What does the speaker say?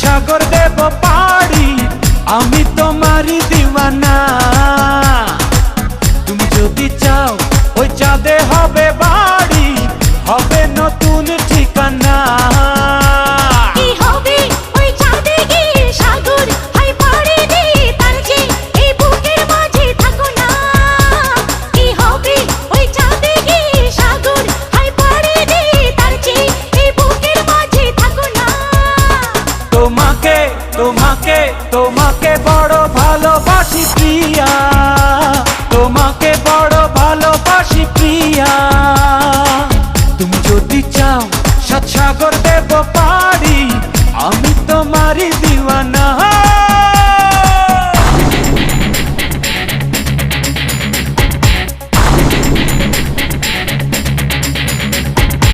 সাগর দেব পাড়ি, আমি তোমারই দিওয়ানা। তুমি যদি চাও ওই চাঁদে হবে বাড়ি, হবে নতুন ঠিকানা। তোমাকে তোমাকে তোমাকে বড় ভালোবাসি প্রিয়া, তোমাকে বড় ভালোবাসি প্রিয়া। তুমি যদি চাও সাত সাগর